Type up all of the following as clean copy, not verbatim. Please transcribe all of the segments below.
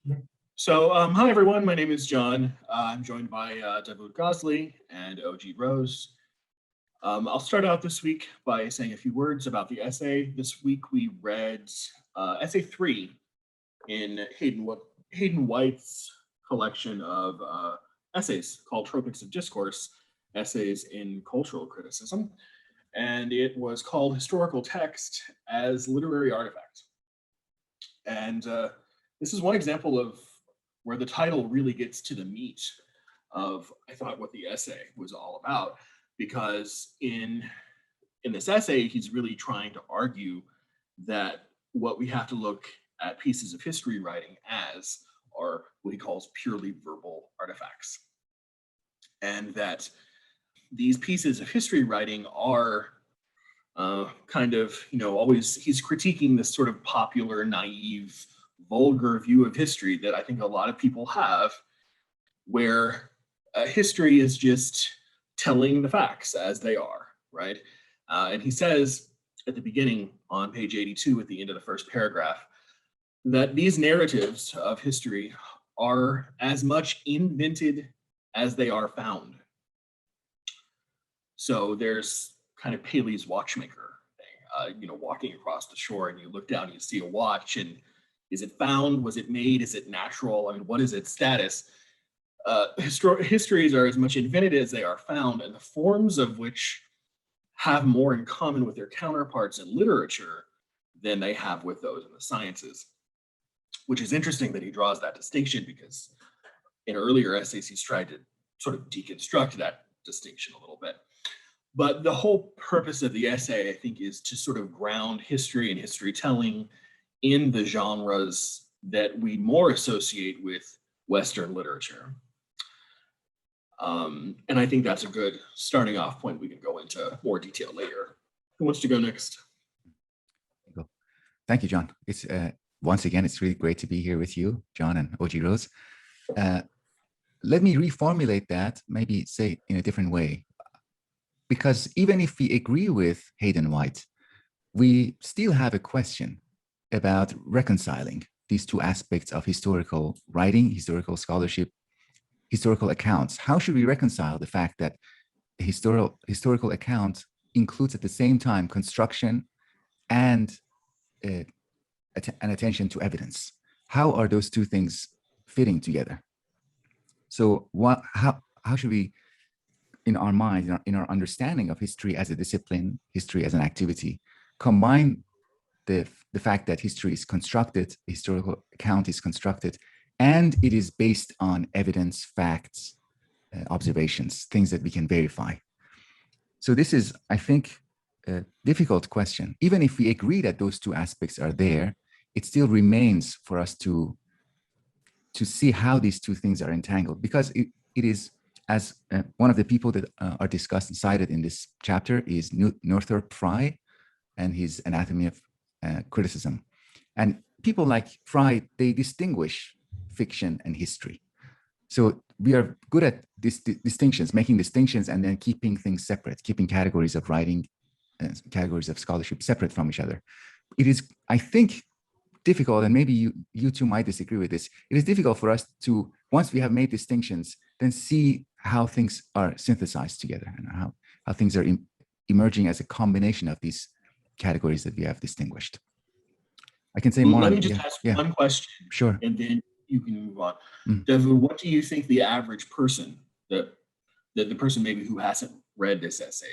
Hi everyone, my name is John. I'm joined by Davood Gozli and OG Rose. I'll start out this week by saying a few words about the essay. This week we read essay 3 in Hayden White's collection of essays called Tropics of Discourse, Essays in Cultural Criticism. And it was called Historical Text as Literary Artifact. And this is one example of where the title really gets to the meat of, I thought, what the essay was all about. Because in this essay, he's really trying to argue that what we have to look at pieces of history writing as are what he calls purely verbal artifacts. And that these pieces of history writing are always, he's critiquing this sort of popular, naive, vulgar view of history that I think a lot of people have, where history is just telling the facts as they are, right? And he says at the beginning on page 82 at the end of the first paragraph that these narratives of history are as much invented as they are found. So there's kind of Paley's watchmaker thing, walking across the shore and you look down and you see a watch, and is it found? Was it made? Is it natural? I mean, what is its status? Histories are as much invented as they are found, and the forms of which have more in common with their counterparts in literature than they have with those in the sciences, which is interesting that he draws that distinction, because in earlier essays, he's tried to sort of deconstruct that distinction a little bit. But the whole purpose of the essay, I think, is to sort of ground history and history telling in the genres that we more associate with Western literature. And I think that's a good starting off point. We can go into more detail later. Who wants to go next? Thank you, John. It's once again, it's really great to be here with you, John and OG Rose. Let me reformulate that, maybe say in a different way. Because even if we agree with Hayden White, we still have a question about reconciling these two aspects of historical writing, historical scholarship, historical accounts. How should we reconcile the fact that a historical account includes at the same time construction and an attention to evidence? How are those two things fitting together? So how should we, in our mind, in our understanding of history as a discipline, history as an activity, combine the fact that history is constructed, historical account is constructed, and it is based on evidence, facts, observations, things that we can verify. So this is, I think, a difficult question. Even if we agree that those two aspects are there, it still remains for us to see how these two things are entangled, because it is, as one of the people that are discussed and cited in this chapter is Northrop Frye and his Anatomy of Criticism. And people like Frye, they distinguish fiction and history. So we are good at these distinctions, making distinctions and then keeping things separate, keeping categories of writing, categories of scholarship separate from each other. It is, I think, difficult, and maybe you two might disagree with this. It is difficult for us to, once we have made distinctions, then see how things are synthesized together and how things are emerging as a combination of these categories that we have distinguished. I can say more. Let me just ask one question. Sure. And then you can move on. Davood, what do you think the average person, the person maybe who hasn't read this essay,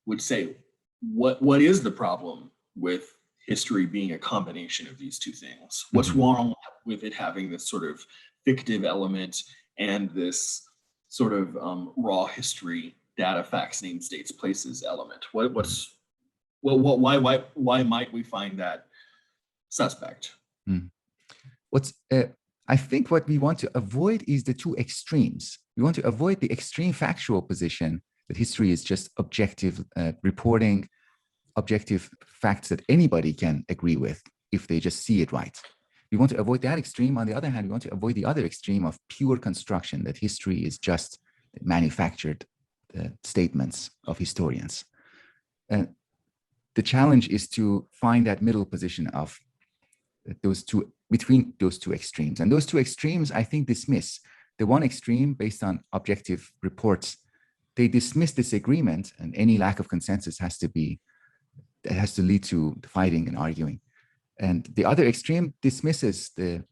would say? What is the problem with history being a combination of these two things? What's wrong with it having this sort of fictive element and this sort of raw history, data, facts, names, dates, places element? Why might we find that suspect? I think what we want to avoid is the two extremes. We want to avoid the extreme factual position that history is just objective reporting, objective facts that anybody can agree with if they just see it right. We want to avoid that extreme. On the other hand, we want to avoid the other extreme of pure construction, that history is just manufactured statements of historians. And the challenge is to find that middle position of between those two extremes. And those two extremes, I think, dismiss the one extreme based on objective reports. They dismiss disagreement, and any lack of consensus has to lead to fighting and arguing. And the other extreme dismisses the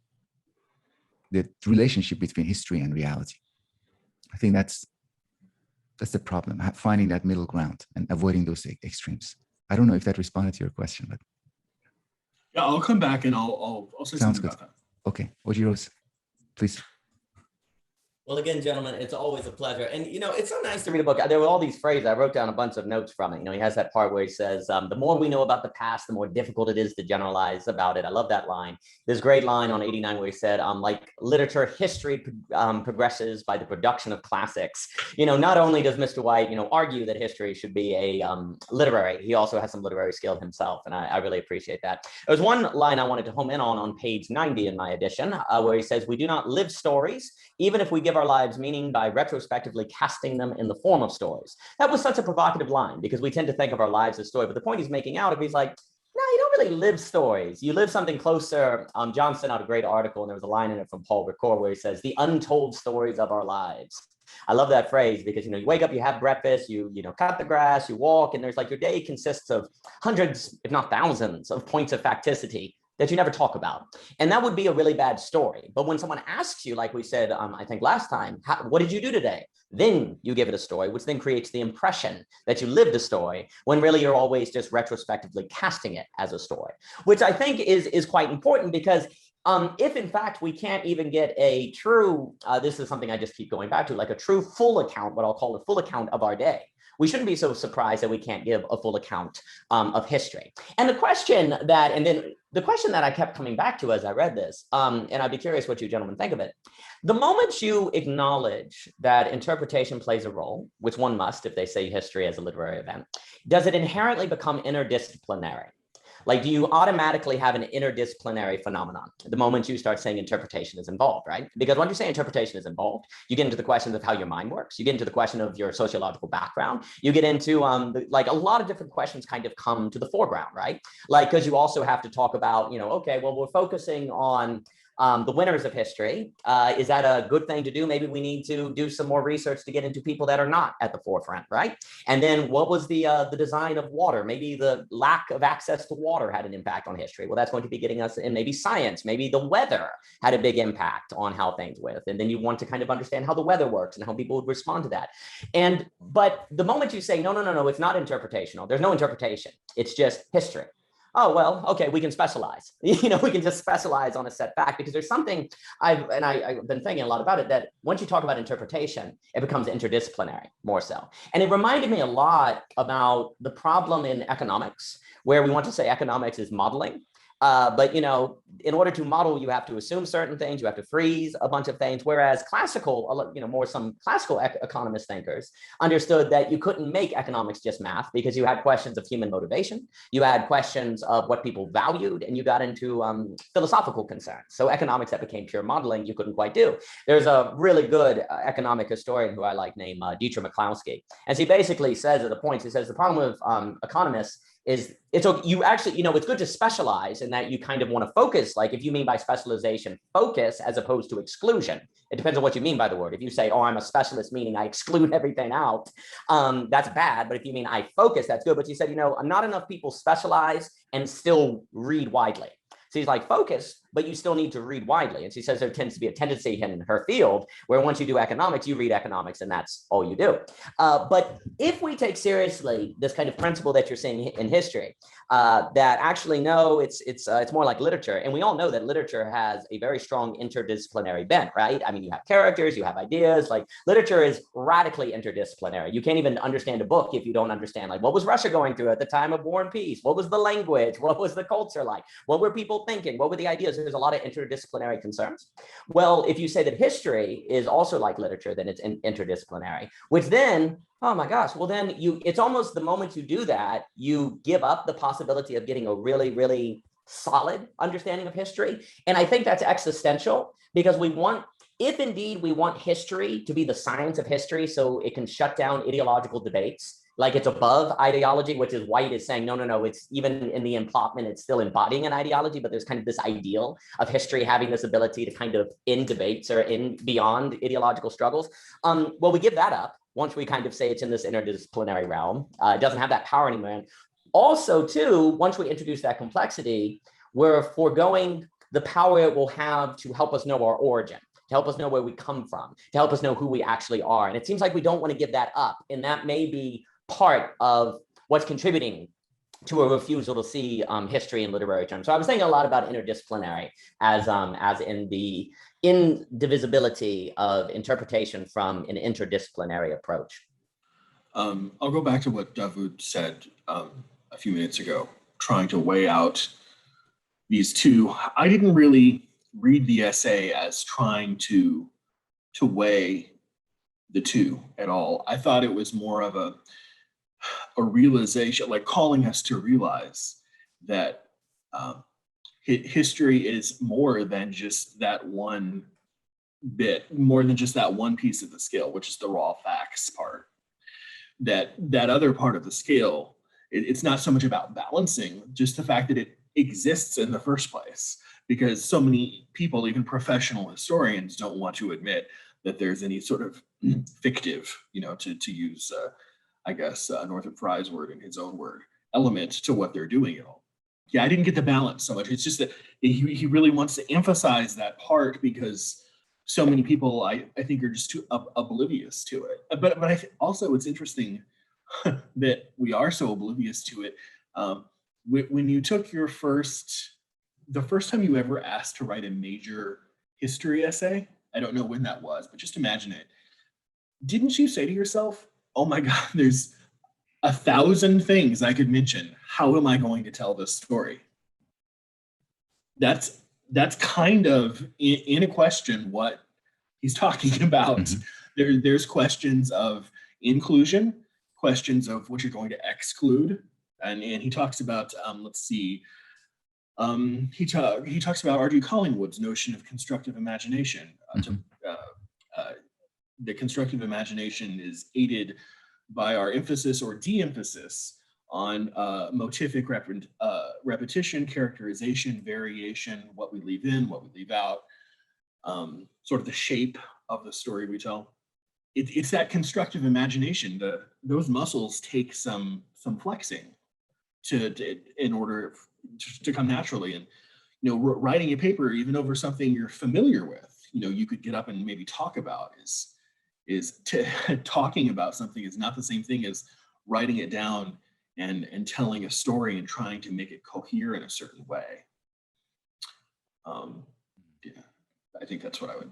relationship between history and reality. I think that's the problem, finding that middle ground and avoiding those extremes. I don't know if that responded to your question, but yeah, I'll come back and I'll say something about that. Okay, Oji Rose, please. Well, again, gentlemen, it's always a pleasure. And, it's so nice to read a book. There were all these phrases. I wrote down a bunch of notes from it. He has that part where he says, the more we know about the past, the more difficult it is to generalize about it. I love that line. This great line on 89 where he said, like literature, history progresses by the production of classics. Not only does Mr. White, argue that history should be a literary, he also has some literary skill himself. And I really appreciate that. There was one line I wanted to home in on page 90 in my edition, where he says, we do not live stories, even if we give our lives meaning by retrospectively casting them in the form of stories. That was such a provocative line because we tend to think of our lives as story, but the point he's making out, if he's like, no, you don't really live stories. You live something closer. John sent out a great article and there was a line in it from Paul Ricoeur where he says, the untold stories of our lives. I love that phrase because, you wake up, you have breakfast, you cut the grass, you walk, and there's like your day consists of hundreds, if not thousands of points of facticity that you never talk about. And that would be a really bad story. But when someone asks you, like we said, I think last time, what did you do today? Then you give it a story, which then creates the impression that you lived a story when really you're always just retrospectively casting it as a story, which I think is quite important because if in fact we can't even get a true, this is something I just keep going back to, like a true full account, what I'll call a full account of our day, we shouldn't be so surprised that we can't give a full account of history. And the question that I kept coming back to as I read this, and I'd be curious what you gentlemen think of it. The moment you acknowledge that interpretation plays a role, which one must if they say history as a literary event, does it inherently become interdisciplinary? Like, do you automatically have an interdisciplinary phenomenon the moment you start saying interpretation is involved, right? Because when you say interpretation is involved, you get into the questions of how your mind works. You get into the question of your sociological background. You get into like a lot of different questions kind of come to the foreground, right? Like, because you also have to talk about, okay, well, we're focusing on the winners of history. Is that a good thing to do? Maybe we need to do some more research to get into people that are not at the forefront, right? And then what was the design of water? Maybe the lack of access to water had an impact on history. Well, that's going to be getting us in maybe science. Maybe the weather had a big impact on how things went. And then you want to kind of understand how the weather works and how people would respond to that. But the moment you say, no, it's not interpretational. There's no interpretation. It's just history. Oh, well, okay, we can specialize. We can just specialize on a set fact because there's something I've been thinking a lot about it, that once you talk about interpretation, it becomes interdisciplinary more so. And it reminded me a lot about the problem in economics, where we want to say economics is modeling. But, in order to model, you have to assume certain things, you have to freeze a bunch of things, whereas classical, more some classical economist thinkers understood that you couldn't make economics just math because you had questions of human motivation, you had questions of what people valued, and you got into philosophical concerns. So economics that became pure modeling, you couldn't quite do. There's a really good economic historian who I like named Dietrich McCloskey. And he basically says at the point, he says the problem with economists is it's good to specialize in that you kind of want to focus. Like if you mean by specialization, focus as opposed to exclusion. It depends on what you mean by the word. If you say, oh, I'm a specialist, meaning I exclude everything out, that's bad. But if you mean I focus, that's good. But you said, not enough people specialize and still read widely. So he's like, focus, but you still need to read widely. And she says there tends to be a tendency in her field where once you do economics, you read economics and that's all you do. But if we take seriously this kind of principle that you're seeing in history, that actually, no, it's more like literature. And we all know that literature has a very strong interdisciplinary bent, right? I mean, you have characters, you have ideas, like literature is radically interdisciplinary. You can't even understand a book if you don't understand, like, what was Russia going through at the time of War and Peace? What was the language? What was the culture like? What were people thinking? What were the ideas? There's a lot of interdisciplinary concerns. Well, if you say that history is also like literature, then it's interdisciplinary, which then, oh my gosh, well then it's almost the moment you do that, you give up the possibility of getting a really, really solid understanding of history. And I think that's existential because if indeed we want history to be the science of history so it can shut down ideological debates, like it's above ideology, which is White is saying, no, it's even in the emplotment, it's still embodying an ideology, but there's kind of this ideal of history having this ability to kind of end debates or in beyond ideological struggles. Well, we give that up once we kind of say it's in this interdisciplinary realm. It doesn't have that power anymore. Also, too, once we introduce that complexity, we're foregoing the power it will have to help us know our origin, to help us know where we come from, to help us know who we actually are. And it seems like we don't want to give that up. And that may be part of what's contributing to a refusal to see history in literary terms. So I was thinking a lot about interdisciplinary as in the indivisibility of interpretation from an interdisciplinary approach. I'll go back to what Davood said a few minutes ago, trying to weigh out these two. I didn't really read the essay as trying to weigh the two at all. I thought it was more of a realization, like calling us to realize that history is more than just that one bit, more than just that one piece of the scale, which is the raw facts part. That other part of the scale, it's not so much about balancing, just the fact that it exists in the first place, because so many people, even professional historians, don't want to admit that there's any sort of fictive, to use, I guess, Northrop Frye's word and his own word, element to what they're doing at all. Yeah, I didn't get the balance so much. It's just that he really wants to emphasize that part because so many people, I think, are just too oblivious to it. But also it's interesting that we are so oblivious to it. When you took the first time you ever asked to write a major history essay, I don't know when that was, but just imagine it. Didn't you say to yourself, oh my God, there's 1,000 things I could mention. How am I going to tell this story? That's kind of in a question what he's talking about. Mm-hmm. There's questions of inclusion, questions of what you're going to exclude. And he talks about, let's see, he talks about R.G. Collingwood's notion of constructive imagination. The constructive imagination is aided by our emphasis or de-emphasis on motific repetition, characterization, variation, what we leave in, what we leave out, sort of the shape of the story we tell. It's that constructive imagination. Those muscles take some flexing in order to come naturally. And writing a paper, even over something you're familiar with, you could get up and maybe talk about talking about something is not the same thing as writing it down and telling a story and trying to make it cohere in a certain way. Yeah, I think that's what I would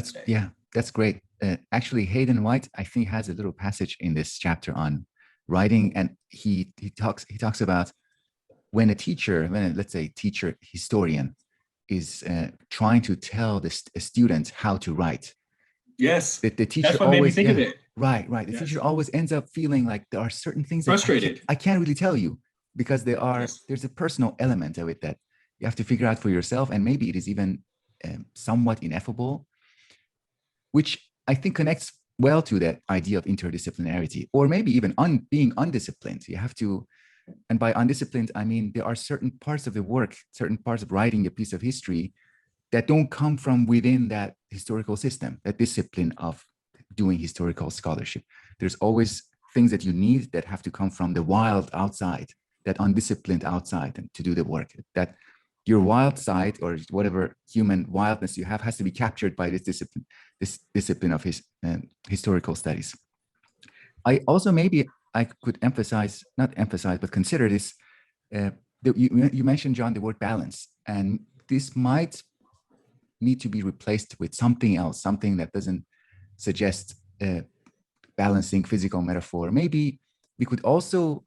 say. Yeah, that's great. Actually, Hayden White, I think, has a little passage in this chapter on writing, and he talks about when let's say teacher historian is trying to tell a student how to write. Yes, the teacher that's what always, made me think of it. Right. The teacher always ends up feeling like there are certain things frustrated. I can't really tell you because there's a personal element of it that you have to figure out for yourself, and maybe it is even somewhat ineffable, which I think connects well to that idea of interdisciplinarity, or maybe even being undisciplined. You have to, and by undisciplined, I mean there are certain parts of the work, certain parts of writing a piece of history that don't come from within that historical system, that discipline of doing historical scholarship. There's always things that you need that have to come from the wild outside, that undisciplined outside, and to do the work. That your wild side, or whatever human wildness you have, has to be captured by this discipline of historical studies. I also, maybe I could but consider this. You mentioned, John, the word balance, and this might need to be replaced with something else, something that doesn't suggest balancing physical metaphor. Maybe we could also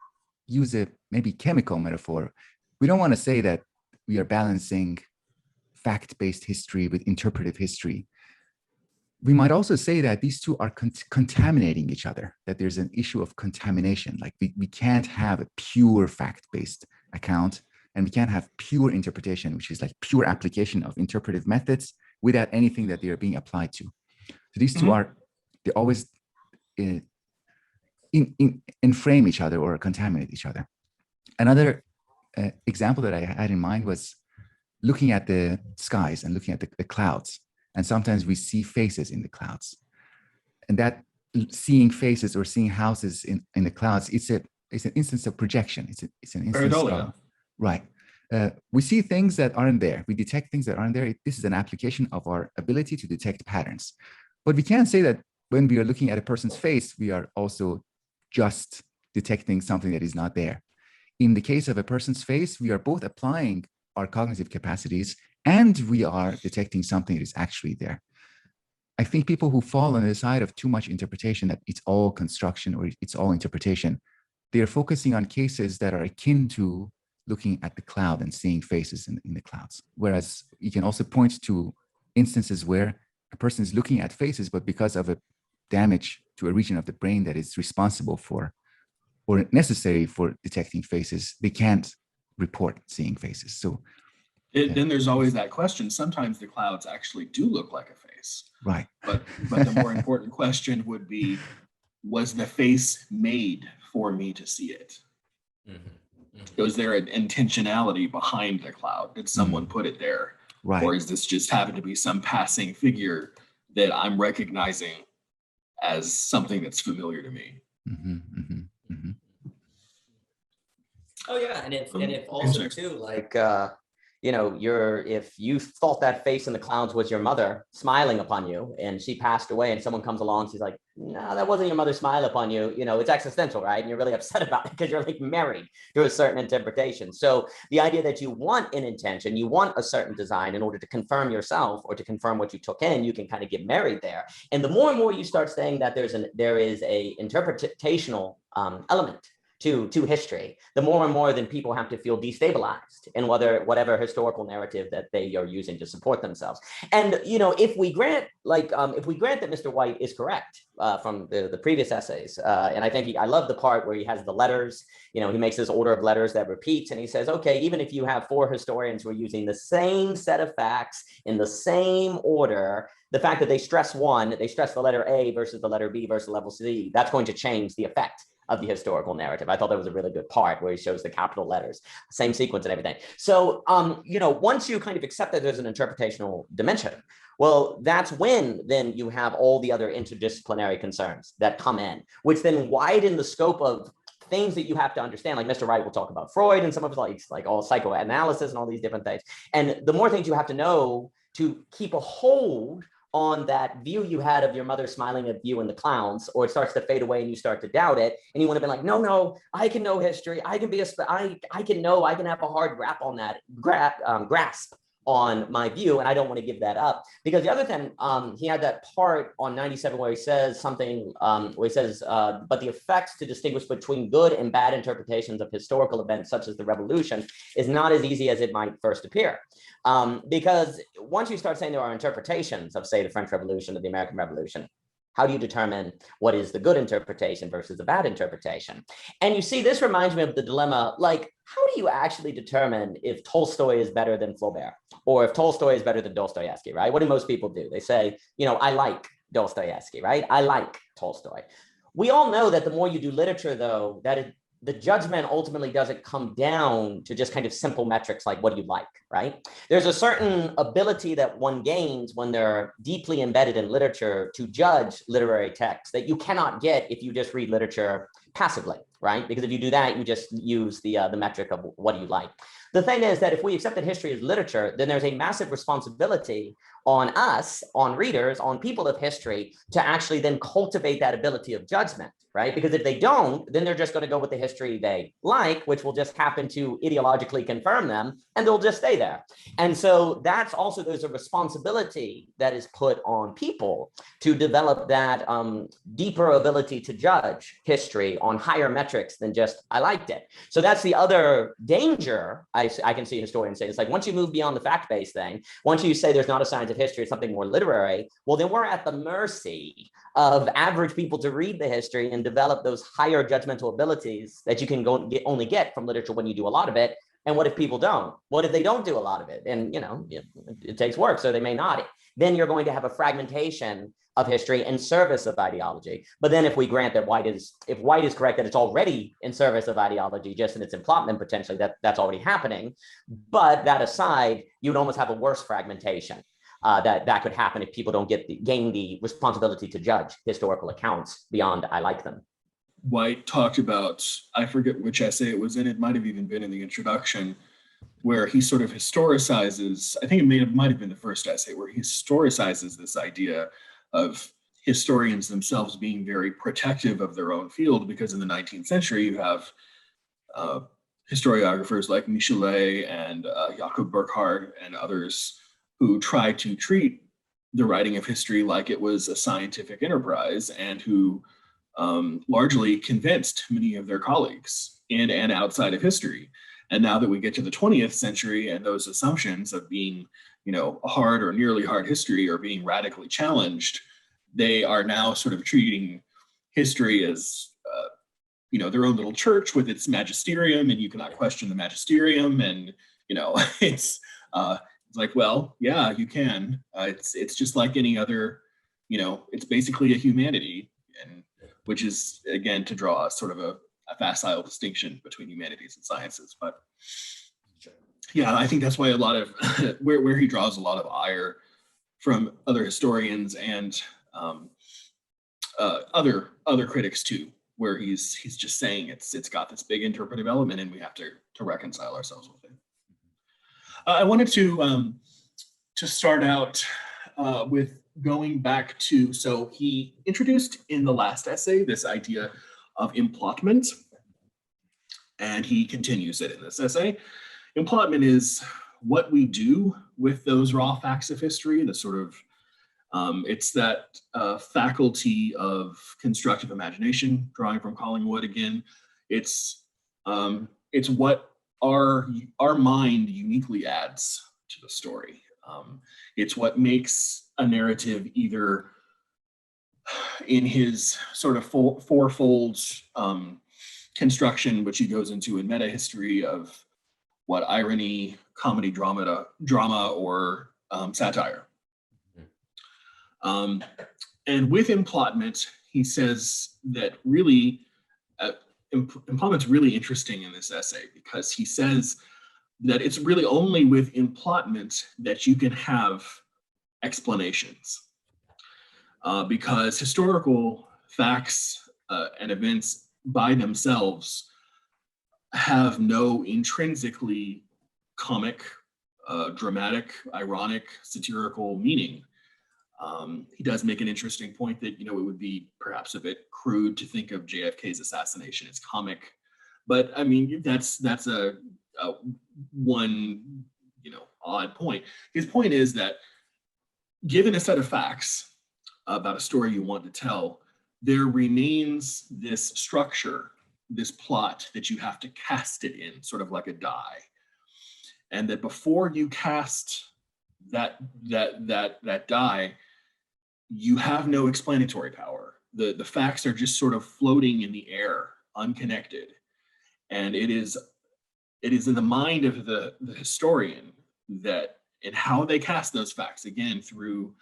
use a maybe chemical metaphor. We don't want to say that we are balancing fact-based history with interpretive history. We might also say that these two are contaminating each other, that there's an issue of contamination. Like we can't have a pure fact-based account, and we can't have pure interpretation, which is like pure application of interpretive methods without anything that they are being applied to. So these two they're always inframe each other or contaminate each other. Another example that I had in mind was looking at the skies and looking at the clouds. And sometimes we see faces in the clouds. And that seeing faces or seeing houses in the clouds, it's an instance of projection. It's an instance of, right. We see things that aren't there. We detect things that aren't there. This is an application of our ability to detect patterns. But we can't say that when we are looking at a person's face, we are also just detecting something that is not there. In the case of a person's face, we are both applying our cognitive capacities and we are detecting something that is actually there. I think people who fall on the side of too much interpretation, that it's all construction or it's all interpretation, they are focusing on cases that are akin to looking at the cloud and seeing faces in the clouds. Whereas you can also point to instances where a person is looking at faces, but because of a damage to a region of the brain that is responsible for or necessary for detecting faces, they can't report seeing faces. So then there's always that question. Sometimes the clouds actually do look like a face. Right. But the more important question would be, was the face made for me to see it? Mm-hmm. Mm-hmm. Was there an intentionality behind the cloud? Did someone put it there? Right. Or is this just happen to be some passing figure that I'm recognizing as something that's familiar to me? Mm-hmm. Mm-hmm. Mm-hmm. Oh yeah, and if also too, like if you thought that face in the clouds was your mother smiling upon you and she passed away and someone comes along, she's like, no, that wasn't your mother smile upon you, it's existential, right? And you're really upset about it because you're like married to a certain interpretation. So the idea that you want an intention, you want a certain design in order to confirm yourself or to confirm what you took in, you can kind of get married there. And the more and more you start saying that there is a interpretational element to history, the more and more then people have to feel destabilized in whatever historical narrative that they are using to support themselves. And if we grant that Mr. White is correct from the previous essays, and I think I love the part where he has the letters, he makes this order of letters that repeats, and he says, okay, even if you have 4 historians who are using the same set of facts in the same order, the fact that they stress the letter A versus the letter B versus level C, that's going to change the effect of the historical narrative. I thought that was a really good part where he shows the capital letters, same sequence and everything. So, once you kind of accept that there's an interpretational dimension, well, that's when then you have all the other interdisciplinary concerns that come in, which then widen the scope of things that you have to understand. Like Mr. Wright will talk about Freud and some of his like all psychoanalysis and all these different things. And the more things you have to know to keep a hold on that view you had of your mother smiling at you in the clowns, or it starts to fade away and you start to doubt it, and you want to be like, no, I can know history. I can I can have a hard grasp on that, grasp on my view, and I don't want to give that up. Because the other thing, he had that part on 97 where he says something, but the effects to distinguish between good and bad interpretations of historical events such as the revolution is not as easy as it might first appear. Because once you start saying there are interpretations of, say, the French Revolution or the American Revolution, how do you determine what is the good interpretation versus the bad interpretation? And you see, this reminds me of the dilemma, like, how do you actually determine if Tolstoy is better than Flaubert, or if Tolstoy is better than Dostoevsky, right? What do most people do? They say, I like Dostoevsky, right? I like Tolstoy. We all know that the more you do literature, though, the judgment ultimately doesn't come down to just kind of simple metrics like what do you like, right? There's a certain ability that one gains when they're deeply embedded in literature to judge literary texts that you cannot get if you just read literature passively, right? Because if you do that, you just use the metric of what do you like. The thing is that if we accept that history is literature, then there's a massive responsibility on us, on readers, on people of history to actually then cultivate that ability of judgment, right? Because if they don't, then they're just going to go with the history they like, which will just happen to ideologically confirm them, and they'll just stay there. And so there's a responsibility that is put on people to develop that deeper ability to judge history on higher metrics than just, I liked it. So that's the other danger I can see historians say. It's like, once you move beyond the fact-based thing, once you say there's not a science of history, it's something more literary, well, then we're at the mercy of average people to read the history and develop those higher judgmental abilities that you can only get from literature when you do a lot of it, And what if people don't? What if they don't do a lot of it? And, you know, it takes work, so they may not. Then you're going to have a fragmentation of history in service of ideology. But then if we grant that if White is correct, that it's already in service of ideology, just in its implantment, potentially that's already happening. But that aside, you'd almost have a worse fragmentation that could happen if people don't gain the responsibility to judge historical accounts beyond I like them. White talked about, I forget which essay it was in, it might have even been in the introduction, where he sort of historicizes, I think it might have been the first essay, where he historicizes this idea of historians themselves being very protective of their own field, because in the 19th century, you have historiographers like Michelet and Jakob Burckhardt and others who try to treat the writing of history like it was a scientific enterprise, and who largely convinced many of their colleagues in and outside of history. And now that we get to the 20th century and those assumptions of being, you know, a hard or nearly hard history are being radically challenged, they are now sort of treating history as, you know, their own little church with its magisterium, and you cannot question the magisterium. And, you know, it's like, well, yeah, you can. It's just like any other, you know, it's basically a humanity, and which is, again, to draw sort of a facile distinction between humanities and sciences. But yeah, I think that's why a lot of where he draws a lot of ire from other historians and other critics too, where he's just saying it's got this big interpretive element and we have to reconcile ourselves with it. I wanted to start out with going back to, so he introduced in the last essay this idea of implantment, and he continues it in this essay. Implantment is what we do with those raw facts of history, the sort of, it's that faculty of constructive imagination, drawing from Collingwood again. It's what our mind uniquely adds to the story. It's what makes a narrative, either in his sort of fourfold construction, which he goes into in meta history of what irony, comedy, drama, or satire. And with implantment, he says that really, implantment's really interesting in this essay, because he says that it's really only with implantment that you can have explanations. Because historical facts and events by themselves have no intrinsically comic, dramatic, ironic, satirical meaning. He does make an interesting point that, you know, it would be perhaps a bit crude to think of JFK's assassination as comic, but I mean, that's a one, you know, odd point. His point is that given a set of facts about a story you want to tell, there remains this structure, this plot that you have to cast it in, sort of like a die. And that before you cast that die, you have no explanatory power. The facts are just sort of floating in the air, unconnected. And it is in the mind of the historian that, and how they cast those facts, again, through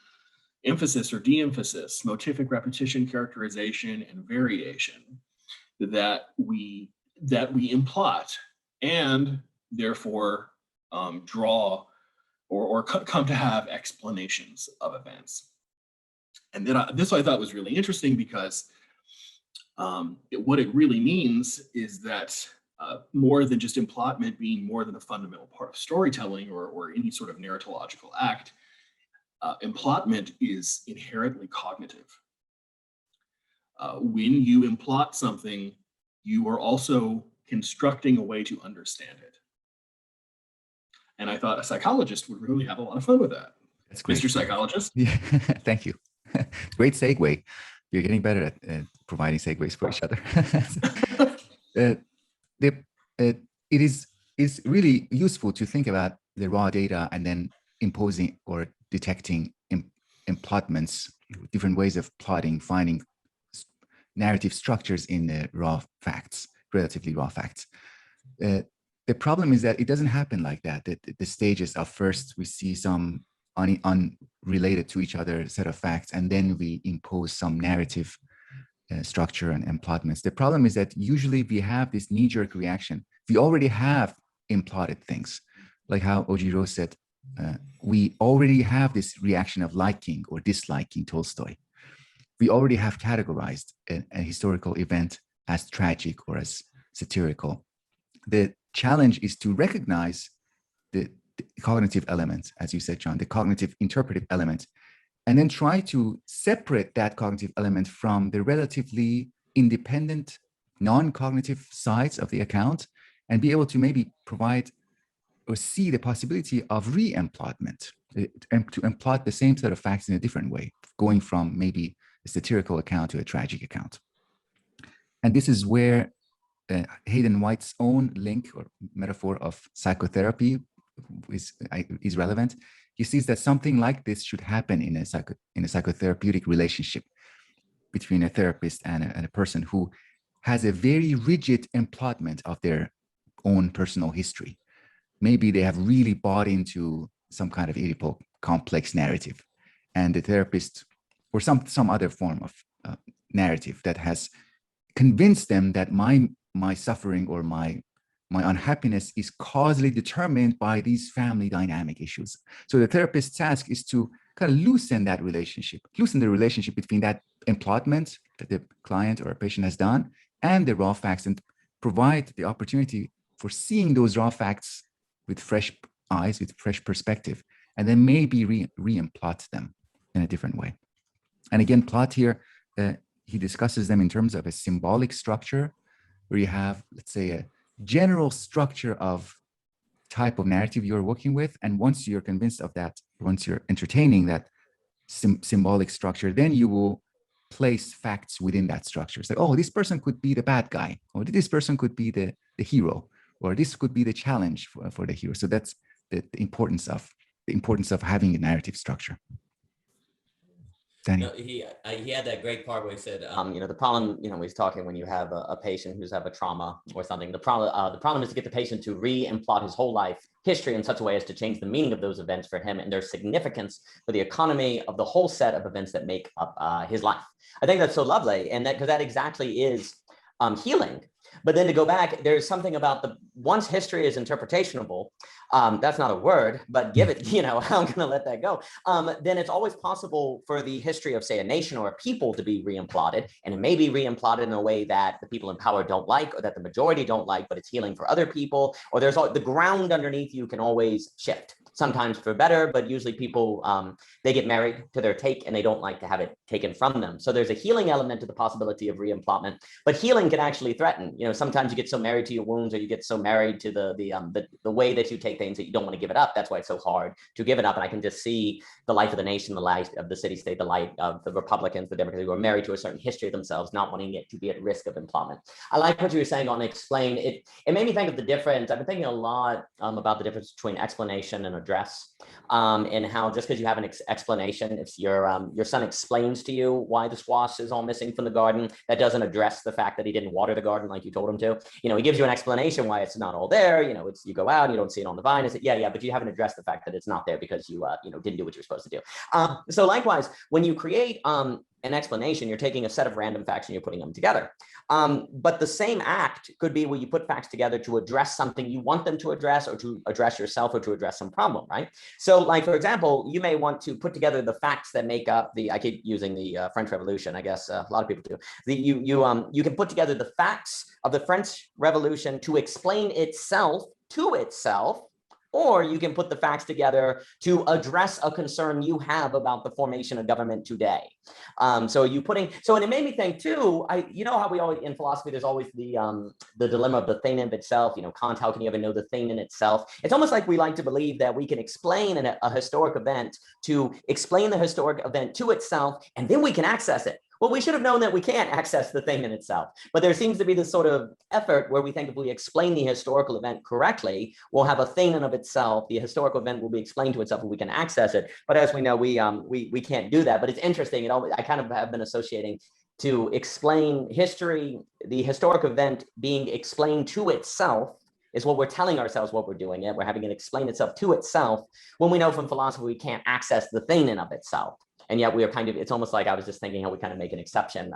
emphasis or de-emphasis, motific repetition, characterization, and variation, that we implot, and therefore draw or come to have explanations of events. And then this I thought was really interesting, because what it really means is that more than just implantment being more than a fundamental part of storytelling or any sort of narratological act, implantment is inherently cognitive. When you implot something, you are also constructing a way to understand it. And I thought a psychologist would really have a lot of fun with that. That's great. Mr. Psychologist. Yeah, thank you. Great segue. You're getting better at providing segues for each other. It's really useful to think about the raw data and then imposing or detecting implantments, different ways of plotting, finding narrative structures in the raw facts, relatively raw facts. the problem is that it doesn't happen like that. The stages of first we see some unrelated to each other set of facts, and then we impose some narrative structure and emplotments. The problem is that usually we have this knee-jerk reaction. We already have implotted things, like how O.G. Rose said, we already have this reaction of liking or disliking Tolstoy. We already have categorized a historical event as tragic or as satirical. The challenge is to recognize the cognitive element, as you said, John, the cognitive interpretive element, and then try to separate that cognitive element from the relatively independent, non-cognitive sides of the account, and be able to maybe provide or see the possibility of re-emplotment, to emplot the same set of facts in a different way, going from maybe a satirical account to a tragic account. And this is where Hayden White's own link or metaphor of psychotherapy is relevant. He sees that something like this should happen in a psychotherapeutic relationship between a therapist and a person who has a very rigid emplotment of their own personal history. Maybe they have really bought into some kind of Oedipal complex narrative, and the therapist, or some other form of narrative that has convinced them that my suffering or my unhappiness is causally determined by these family dynamic issues. So the therapist's task is to kind of loosen the relationship between that emplotment that the client or a patient has done and the raw facts, and provide the opportunity for seeing those raw facts with fresh eyes, with fresh perspective, and then maybe re-emplot them in a different way. And again, plot here, he discusses them in terms of a symbolic structure, where you have, let's say, a general structure of type of narrative you're working with. And once you're convinced of that, once you're entertaining that symbolic structure, then you will place facts within that structure. It's like, oh, this person could be the bad guy, or this person could be the hero, or this could be the challenge for the hero. So that's the importance of having a narrative structure. Danny. No, he had that great part where he said, the problem, he's talking when you have a patient who's have a trauma or something. The problem is to get the patient to re-emplot his whole life history in such a way as to change the meaning of those events for him and their significance for the economy of the whole set of events that make up his life. I think that's so lovely, and because that exactly is healing. But then to go back, there's something about once history is interpretationable, that's not a word, but give it, I'm going to let that go. Then it's always possible for the history of, say, a nation or a people to be re-emplotted, and it may be re-emplotted in a way that the people in power don't like, or that the majority don't like, but it's healing for other people, or there's the ground underneath you can always shift. Sometimes for better, but usually people, they get married to their take and they don't like to have it taken from them. So there's a healing element to the possibility of re-emplotment, but healing can actually threaten. Sometimes you get so married to your wounds, or you get so married to the way that you take things that you don't want to give it up. That's why it's so hard to give it up. And I can just see the life of the nation, the life of the city-state, the life of the Republicans, the Democrats, who are married to a certain history of themselves, not wanting it to be at risk of emplotment. I like what you were saying on explain. It made me think of the difference. I've been thinking a lot about the difference between explanation and address, and how just because you have an explanation, if your son explains to you why the squash is all missing from the garden, that doesn't address the fact that he didn't water the garden like you told him to. He gives you an explanation why it's not all there. It's you go out and you don't see it on the vine. It's yeah, but you haven't addressed the fact that it's not there because you didn't do what you're supposed to do. So likewise, when you create an explanation, you're taking a set of random facts and you're putting them together. But the same act could be where you put facts together to address something you want them to address, or to address yourself, or to address some problem, right? So like, for example, you may want to put together the facts that make up I keep using the French Revolution, I guess a lot of people do. You can put together the facts of the French Revolution to explain itself to itself, or you can put the facts together to address a concern you have about the formation of government today. And it made me think too, how we always, in philosophy, there's always the dilemma of the thing in itself, Kant, how can you ever know the thing in itself? It's almost like we like to believe that we can explain a historic event to explain the historic event to itself, and then we can access it. Well, we should have known that we can't access the thing in itself. But there seems to be this sort of effort where we think if we explain the historical event correctly, we'll have a thing in of itself. The historical event will be explained to itself and we can access it. But as we know, we can't do that. But it's interesting. I kind of have been associating to explain history, the historic event being explained to itself, is what we're telling ourselves what we're doing it. We're having it explain itself to itself when we know from philosophy we can't access the thing in of itself. And yet we are kind of, it's almost like I was just thinking how we kind of make an exception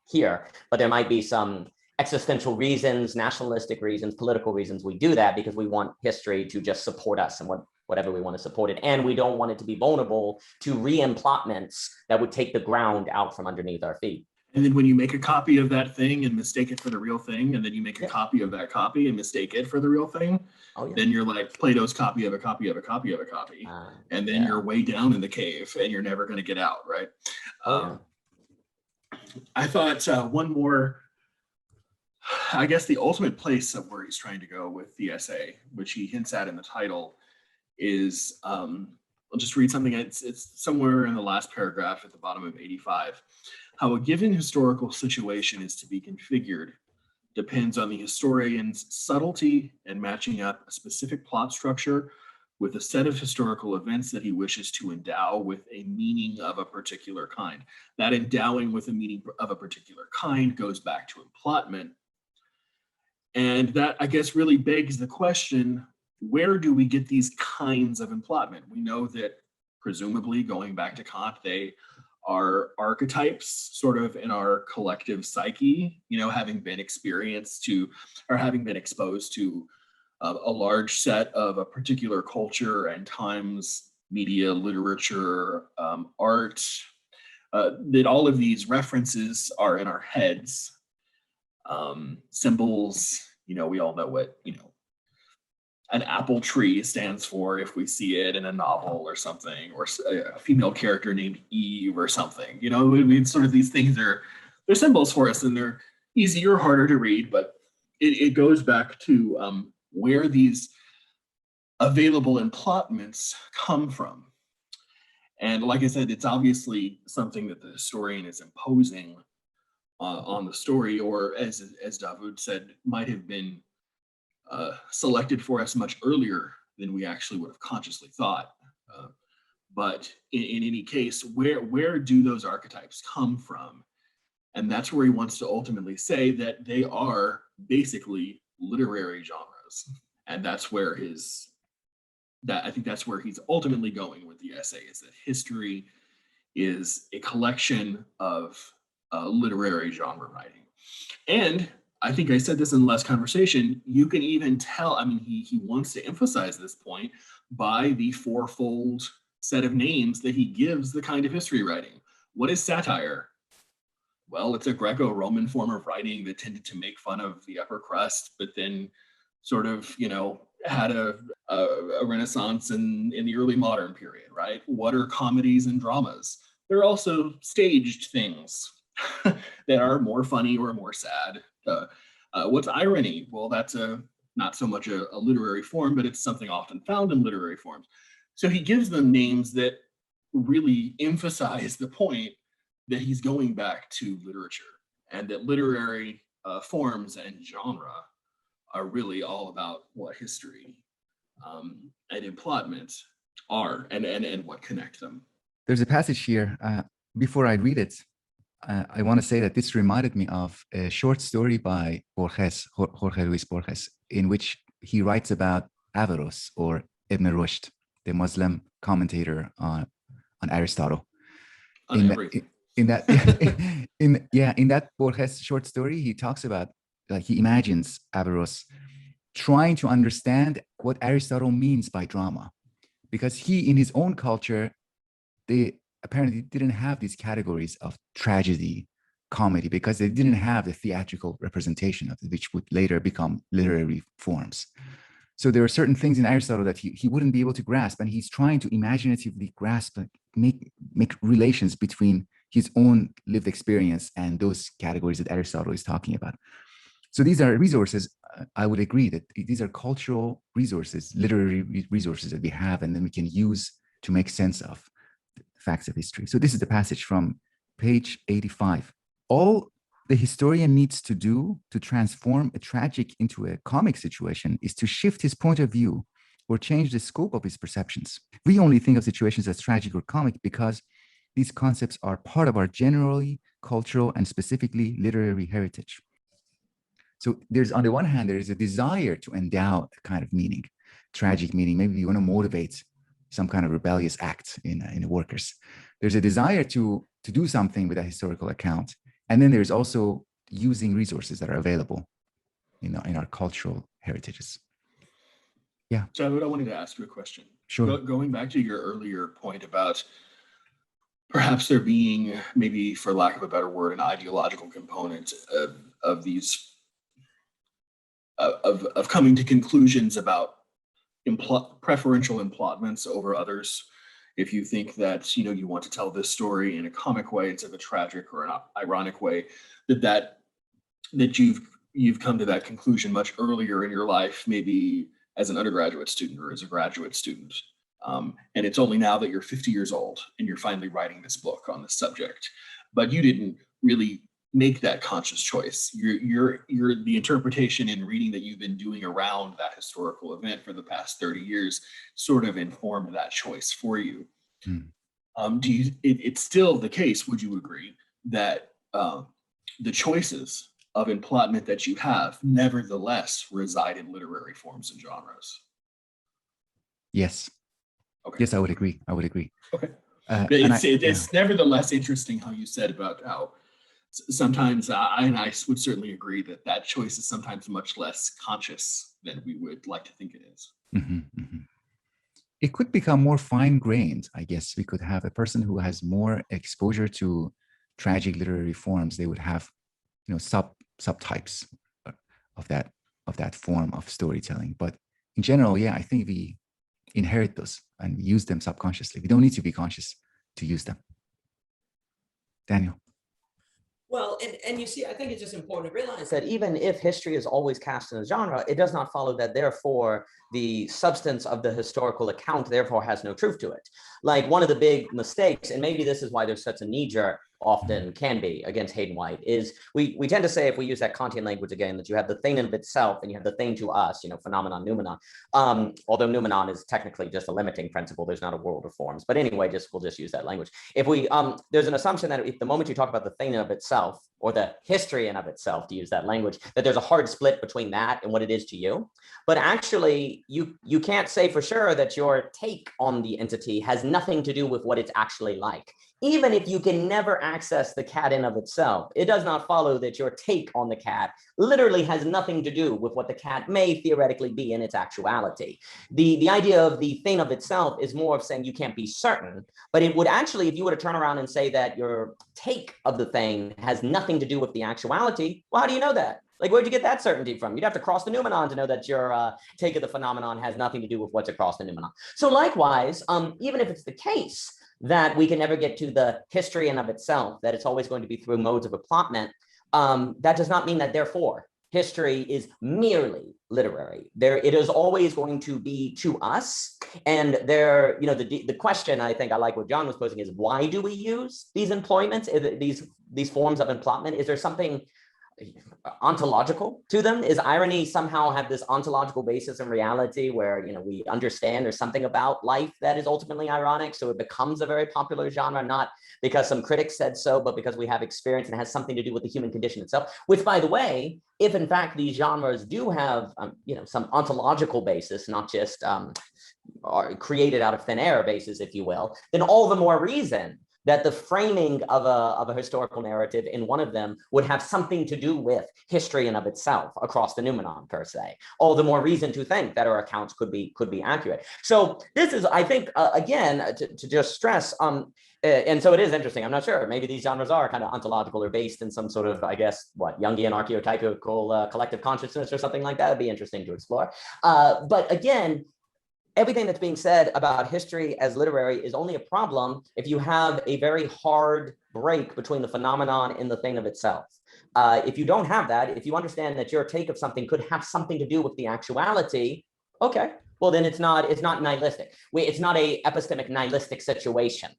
here, but there might be some existential reasons, nationalistic reasons, political reasons we do that because we want history to just support us and whatever we want to support it. And we don't want it to be vulnerable to re-emplotments that would take the ground out from underneath our feet. And then when you make a copy of that thing and mistake it for the real thing, and then you make a copy of that copy and mistake it for the real thing, then you're like Plato's copy of a copy of a copy of a copy. And then you're way down in the cave and you're never going to get out, right? I thought one more, I guess the ultimate place of where he's trying to go with the essay, which he hints at in the title, is, I'll just read something, it's somewhere in the last paragraph at the bottom of 85. How a given historical situation is to be configured depends on the historian's subtlety in matching up a specific plot structure with a set of historical events that he wishes to endow with a meaning of a particular kind. That endowing with a meaning of a particular kind goes back to emplotment. And that, I guess, really begs the question, where do we get these kinds of emplotment? We know that presumably, going back to Kant, they are archetypes sort of in our collective psyche, you know, having been experienced to, or having been exposed to a large set of a particular culture and times, media, literature, art, that all of these references are in our heads. Symbols, you know, we all know what, you know, an apple tree stands for if we see it in a novel or something, or a female character named Eve or something. You know, sort of these things they're symbols for us, and they're easier or harder to read, but it goes back to where these available emplotments come from. And like I said, it's obviously something that the historian is imposing on the story, or as Davood said, might have been selected for us much earlier than we actually would have consciously thought. But in any case, where do those archetypes come from? And that's where he wants to ultimately say that they are basically literary genres. And that's where I think that's where he's ultimately going with the essay, is that history is a collection of literary genre writing. And I think I said this in the last conversation, you can even tell, I mean, he wants to emphasize this point by the fourfold set of names that he gives the kind of history writing. What is satire? Well, it's a Greco-Roman form of writing that tended to make fun of the upper crust, but then sort of, you know, had a renaissance in the early modern period, right? What are comedies and dramas? They're also staged things that are more funny or more sad. What's irony? Well, that's not so much a literary form, but it's something often found in literary forms. So he gives them names that really emphasize the point that he's going back to literature, and that literary forms and genre are really all about what history and emplotment are, and what connect them. There's a passage here. Before I read it, I want to say that this reminded me of a short story by Borges, Jorge Luis Borges, in which he writes about Averroes, or Ibn Rushd, the Muslim commentator on Aristotle. In that Borges short story, he talks about, he imagines Averroes trying to understand what Aristotle means by drama, because he, in his own culture, they apparently didn't have these categories of tragedy, comedy, because they didn't have the theatrical representation of it, which would later become literary forms. So there are certain things in Aristotle that he wouldn't be able to grasp, and he's trying to imaginatively grasp, make relations between his own lived experience and those categories that Aristotle is talking about. So these are resources, I would agree that these are cultural resources, literary resources that we have, and then we can use to make sense of facts of history. So this is the passage from page 85. All the historian needs to do to transform a tragic into a comic situation is to shift his point of view or change the scope of his perceptions. We only think of situations as tragic or comic because these concepts are part of our generally cultural and specifically literary heritage. So there's, on the one hand, there's a desire to endow a kind of meaning, tragic meaning. Maybe you want to motivate some kind of rebellious act in the workers. There's a desire to do something with a historical account. And then there's also using resources that are available in our cultural heritages. Yeah. Davood, I wanted to ask you a question. Sure. Going back to your earlier point about perhaps there being, maybe for lack of a better word, an ideological component of these of coming to conclusions about preferential implotments over others. If you think that you want to tell this story in a comic way instead of a tragic or an ironic way, that you've come to that conclusion much earlier in your life, maybe as an undergraduate student or as a graduate student. And it's only now that you're 50 years old and you're finally writing this book on this subject, but you didn't really make that conscious choice. You're the interpretation and reading that you've been doing around that historical event for the past 30 years sort of informed that choice for you. It's still the case, would you agree, that the choices of implotment that you have nevertheless reside in literary forms and genres? Yes. Okay. Yes, I would agree. Okay. It's nevertheless interesting how you said about how sometimes I would certainly agree that choice is sometimes much less conscious than we would like to think it is. It could become more fine-grained, I guess. We could have a person who has more exposure to tragic literary forms. They would have, subtypes of that form of storytelling. But in general, I think we inherit those and use them subconsciously. We don't need to be conscious to use them. Daniel. Well, and you see, I think it's just important to realize that even if history is always cast in a genre, it does not follow that therefore the substance of the historical account therefore has no truth to it. Like one of the big mistakes, and maybe this is why there's such a knee-jerk often can be against Hayden White, is we tend to say, if we use that Kantian language again, that you have the thing in of itself and you have the thing to us, phenomenon, noumenon. Although noumenon is technically just a limiting principle, there's not a world of forms. But anyway, we'll just use that language. If we there's an assumption that if the moment you talk about the thing in of itself, or the history in of itself, to use that language, that there's a hard split between that and what it is to you. But actually, you can't say for sure that your take on the entity has nothing to do with what it's actually like. Even if you can never access the cat in of itself, it does not follow that your take on the cat literally has nothing to do with what the cat may theoretically be in its actuality. The idea of the thing of itself is more of saying you can't be certain, but it would actually, if you were to turn around and say that your take of the thing has nothing to do with the actuality, well, how do you know that? Like, where'd you get that certainty from? You'd have to cross the noumenon to know that your take of the phenomenon has nothing to do with what's across the noumenon. So likewise, even if it's the case that we can never get to the history in of itself, that it's always going to be through modes of applotment, that does not mean that therefore history is merely literary. It is always going to be to us. And the question I think I like what John was posing is, why do we use these employments, these forms of implotment? Is there something ontological to them? Is irony somehow have this ontological basis in reality where we understand there's something about life that is ultimately ironic, so it becomes a very popular genre, not because some critics said so, but because we have experience and it has something to do with the human condition itself? Which, by the way, if in fact these genres do have some ontological basis, not just are created out of thin air basis, if you will, then all the more reason that the framing of a historical narrative in one of them would have something to do with history in of itself across the noumenon, per se. All the more reason to think that our accounts could be accurate. So this is, I think, again, to just stress, and so it is interesting. I'm not sure. Maybe these genres are kind of ontological or based in some sort of, I guess, Jungian archetypical collective consciousness or something like that. It'd be interesting to explore. But again, everything that's being said about history as literary is only a problem if you have a very hard break between the phenomenon and the thing of itself. If you don't have that, if you understand that your take of something could have something to do with the actuality, okay, well, then it's not nihilistic. It's not a epistemic nihilistic situation.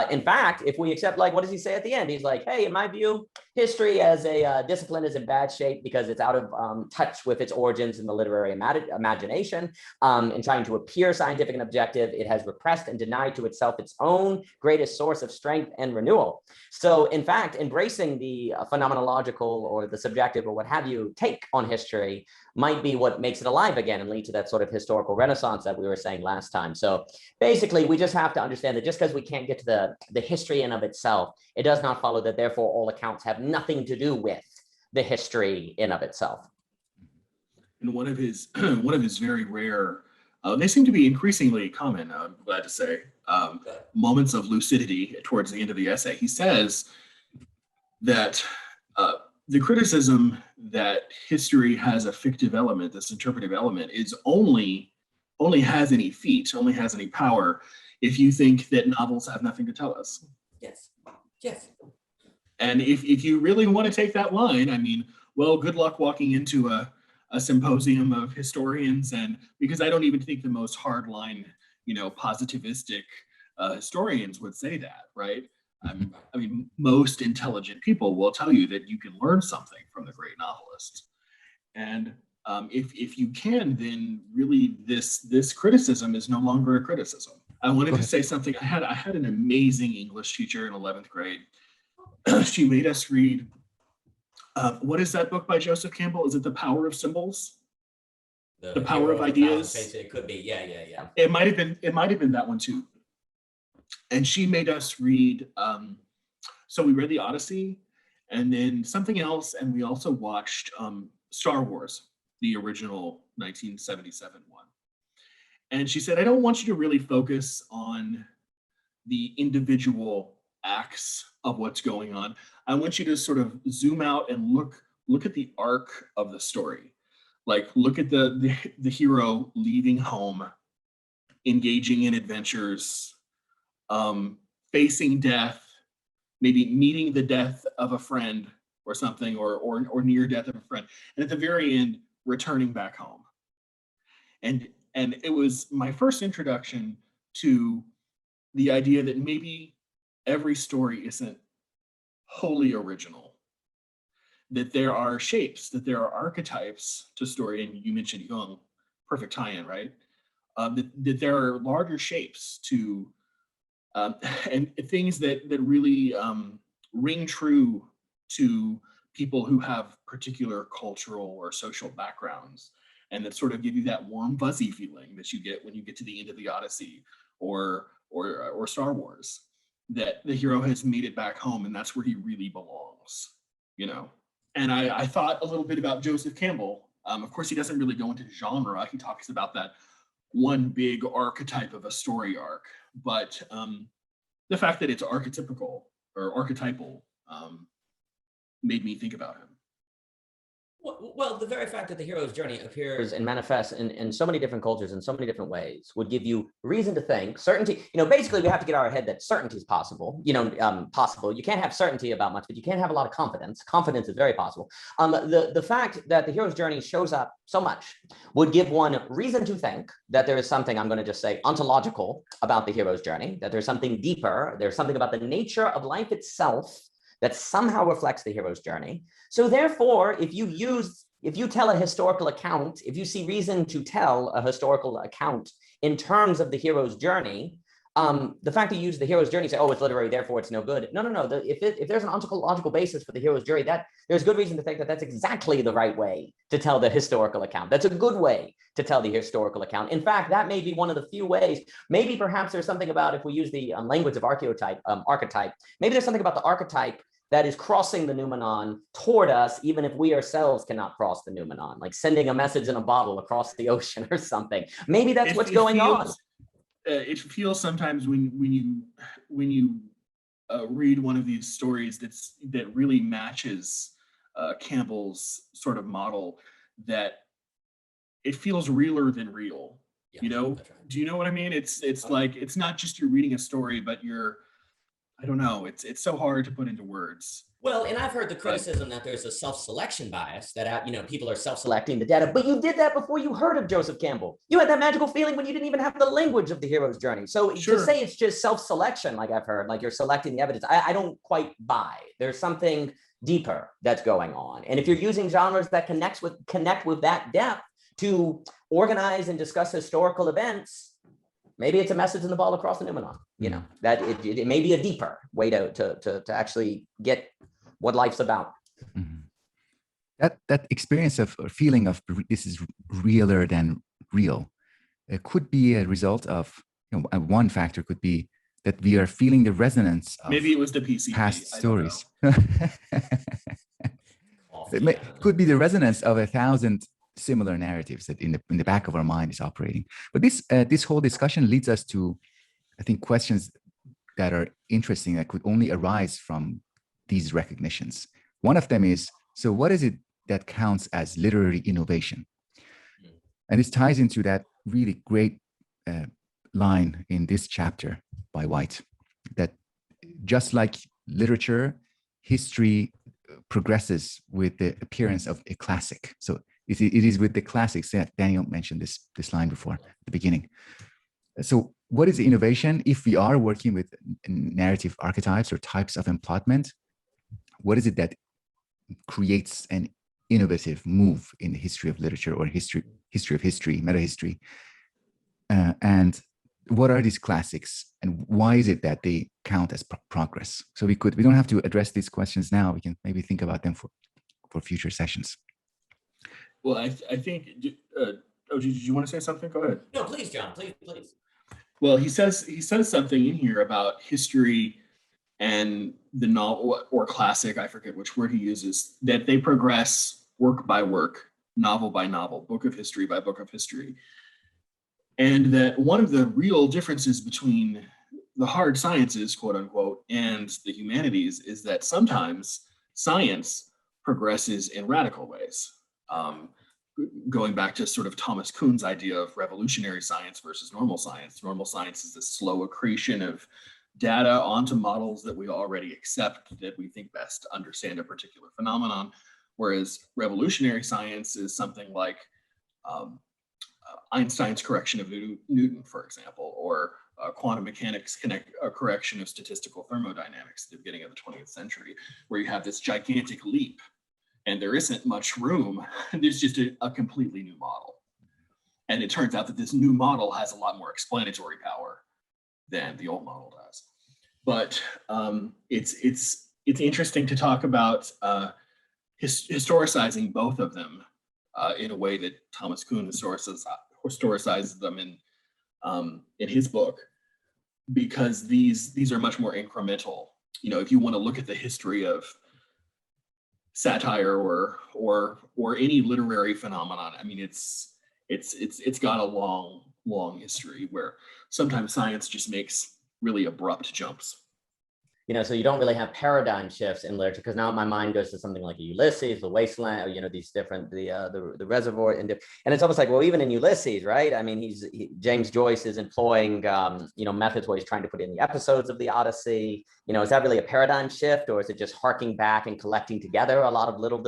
In fact, if we accept, like, what does he say at the end? He's like, hey, in my view, history as a discipline is in bad shape because it's out of touch with its origins in the literary imagination. In trying to appear scientific and objective, it has repressed and denied to itself its own greatest source of strength and renewal. So, in fact, embracing the phenomenological or the subjective or what have you take on history might be what makes it alive again and lead to that sort of historical renaissance that we were saying last time. So basically, we just have to understand that just because we can't get to the history in of itself, it does not follow that therefore all accounts have nothing to do with the history in of itself. And one of his very rare, they seem to be increasingly common, I'm glad to say, moments of lucidity towards the end of the essay. He says that the criticism that history has a fictive element, this interpretive element, is only has any feet, only has any power if you think that novels have nothing to tell us. Yes. Yes. And if you really want to take that line, I mean, well, good luck walking into a symposium of historians, and because I don't even think the most hardline, positivistic historians would say that, right? I mean, most intelligent people will tell you that you can learn something from the great novelist. And if you can, then really this criticism is no longer a criticism. I wanted to say something. I had an amazing English teacher in 11th grade. She made us read, what is that book by Joseph Campbell? Is it The Power of Symbols? The Power of Ideas? It could be, yeah. It might have been that one too. And she made us read, so we read the Odyssey and then something else, and we also watched Star Wars, the original 1977 one. And she said, I don't want you to really focus on the individual acts of what's going on. I want you to sort of zoom out and look at the arc of the story. Like, look at the hero leaving home, engaging in adventures, facing death, maybe meeting the death of a friend or something, or near death of a friend, and at the very end, returning back home. And it was my first introduction to the idea that maybe every story isn't wholly original, that there are shapes, that there are archetypes to story, and you mentioned Jung, perfect tie-in, right? That there are larger shapes to and things that really ring true to people who have particular cultural or social backgrounds, and that sort of give you that warm, fuzzy feeling that you get when you get to the end of the Odyssey or Star Wars, that the hero has made it back home and that's where he really belongs, And I thought a little bit about Joseph Campbell. Of course, he doesn't really go into genre. He talks about that one big archetype of a story arc, but the fact that it's archetypical or archetypal made me think about him. Well, the very fact that the hero's journey appears and manifests in so many different cultures in so many different ways would give you reason to think certainty. Basically, we have to get our head that certainty is possible. Possible. You can't have certainty about much, but you can have a lot of confidence. Confidence is very possible. The fact that the hero's journey shows up so much would give one reason to think that there is something, I'm going to just say, ontological about the hero's journey, that there's something deeper, there's something about the nature of life itself that somehow reflects the hero's journey. So therefore, if you tell a historical account, if you see reason to tell a historical account in terms of the hero's journey, the fact that you use the hero's journey, say, oh, it's literary, therefore it's no good. No. If there's an ontological basis for the hero's journey, that there's good reason to think that that's exactly the right way to tell the historical account. That's a good way to tell the historical account. In fact, that may be one of the few ways. Maybe perhaps there's something about, if we use the language of archetype, maybe there's something about the archetype that is crossing the noumenon toward us, even if we ourselves cannot cross the noumenon, like sending a message in a bottle across the ocean or something. Maybe that's what's going on. It feels sometimes when you read one of these stories that really matches Campbell's sort of model, that it feels realer than real. Yeah, Do you know what I mean? It's like, it's not just you're reading a story, but you're I don't know. It's so hard to put into words. Well, and I've heard the criticism that there's a self-selection bias, that people are self-selecting the data, but you did that before you heard of Joseph Campbell. You had that magical feeling when you didn't even have the language of the hero's journey. So Sure. to say it's just self-selection, like I've heard, like you're selecting the evidence, I don't quite buy. There's something deeper that's going on. And if you're using genres that connect with that depth to organize and discuss historical events, maybe it's a message in the ball across the noumenon, that it may be a deeper way to actually get what life's about. Mm-hmm. That experience of or feeling of this is realer than real, it could be a result of, one factor could be that we are feeling the resonance of maybe it was the PCP, past stories. It could be the resonance of 1,000 similar narratives that in the back of our mind is operating. But this whole discussion leads us to, I think, questions that are interesting that could only arise from these recognitions. One of them is, so what is it that counts as literary innovation? And this ties into that really great line in this chapter by White, that just like literature, history progresses with the appearance of a classic. So it is with the classics that Daniel mentioned this line before at the beginning. So what is innovation? If we are working with narrative archetypes or types of emplotment, what is it that creates an innovative move in the history of literature or history of history, meta history? And what are these classics, and why is it that they count as progress? So we don't have to address these questions now. We can maybe think about them for future sessions. Well, I think, did you want to say something? Go ahead. No, please, John, please. Well, he says something in here about history and the novel or classic, I forget which word he uses, that they progress work by work, novel by novel, book of history by book of history. And that one of the real differences between the hard sciences, quote unquote, and the humanities is that sometimes science progresses in radical ways. Going back to sort of Thomas Kuhn's idea of revolutionary science versus normal science. Normal science is the slow accretion of data onto models that we already accept, that we think best understand a particular phenomenon, whereas revolutionary science is something like Einstein's correction of Newton, for example, or quantum mechanics correction of statistical thermodynamics at the beginning of the 20th century, where you have this gigantic leap and there isn't much room. There's just a completely new model. And it turns out that this new model has a lot more explanatory power than the old model does. But it's interesting to talk about historicizing both of them in a way that Thomas Kuhn historicizes them in his book, because these are much more incremental. If you want to look at the history of satire or any literary phenomenon, I mean, it's got a long history where sometimes science just makes really abrupt jumps. So you don't really have paradigm shifts in literature, because now my mind goes to something like Ulysses, the Wasteland, or, these different, the Reservoir, and it's almost like, well, even in Ulysses, right? I mean, James Joyce is employing, methods where he's trying to put in the episodes of the Odyssey. Is that really a paradigm shift, or is it just harking back and collecting together a lot of literary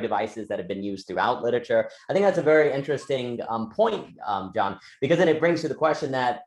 devices that have been used throughout literature? I think that's a very interesting point, John, because then it brings to the question that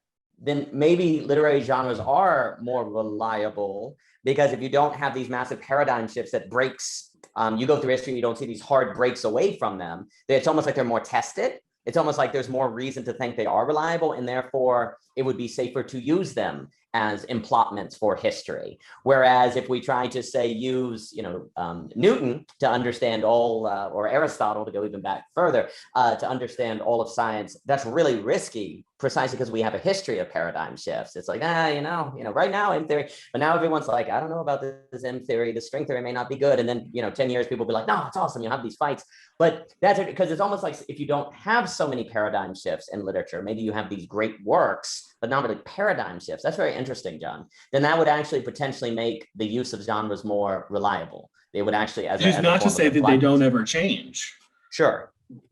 then maybe literary genres are more reliable, because if you don't have these massive paradigm shifts that breaks, you go through history, you don't see these hard breaks away from them, it's almost like they're more tested. It's almost like there's more reason to think they are reliable, and therefore it would be safer to use them as emplotments for history. Whereas if we try to say use, Newton to understand all, or Aristotle to go even back further, to understand all of science, that's really risky, precisely because we have a history of paradigm shifts. It's like, right now in theory, but now everyone's like, I don't know about this M theory, the string theory may not be good. And then, 10 years, people will be like, no, it's awesome. You have these fights. But that's because it's almost like if you don't have so many paradigm shifts in literature, maybe you have these great works, but not really paradigm shifts. That's very interesting, John. Then that would actually potentially make the use of genres more reliable. They would actually, not to say that they don't ever change. Sure.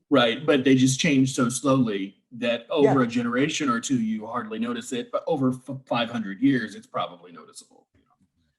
Right, but they just change so slowly that over a generation or two, you hardly notice it, but over 500 years, it's probably noticeable.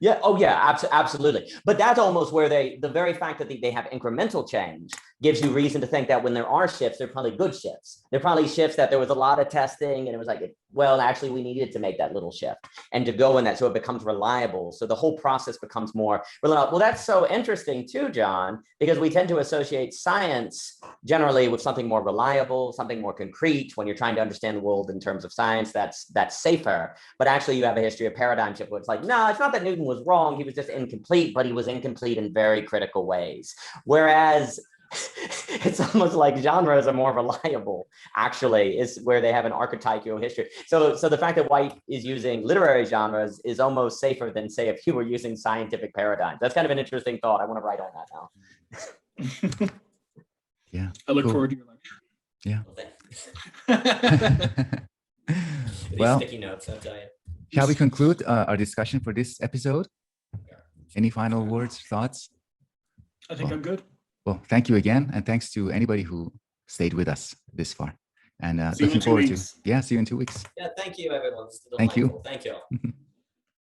Yeah. Oh, yeah. Absolutely. But that's almost where the very fact that they have incremental change gives you reason to think that when there are shifts, they're probably good shifts. They're probably shifts that there was a lot of testing and it was like, well, actually, we needed to make that little shift and to go in that so it becomes reliable. So the whole process becomes more reliable. Well, that's so interesting too, John, because we tend to associate science generally with something more reliable, something more concrete. When you're trying to understand the world in terms of science, that's safer. But actually, you have a history of paradigm shift where it's like, no, it's not that Newton was wrong. He was just incomplete, but he was incomplete in very critical ways. Whereas it's almost like genres are more reliable, actually, is where they have an archetypal history. So the fact that White is using literary genres is almost safer than, say, if you were using scientific paradigms. That's kind of an interesting thought. I want to write on that now. Yeah. I look forward to your lecture. Yeah. Well, sticky notes, I'll tell you. Shall we conclude our discussion for this episode? Any final words, thoughts? I think I'm good. Well, thank you again. And thanks to anybody who stayed with us this far. And See you in looking 2 forward weeks. to, see you in 2 weeks. Yeah, thank you, everyone. Thank you. Thank you all.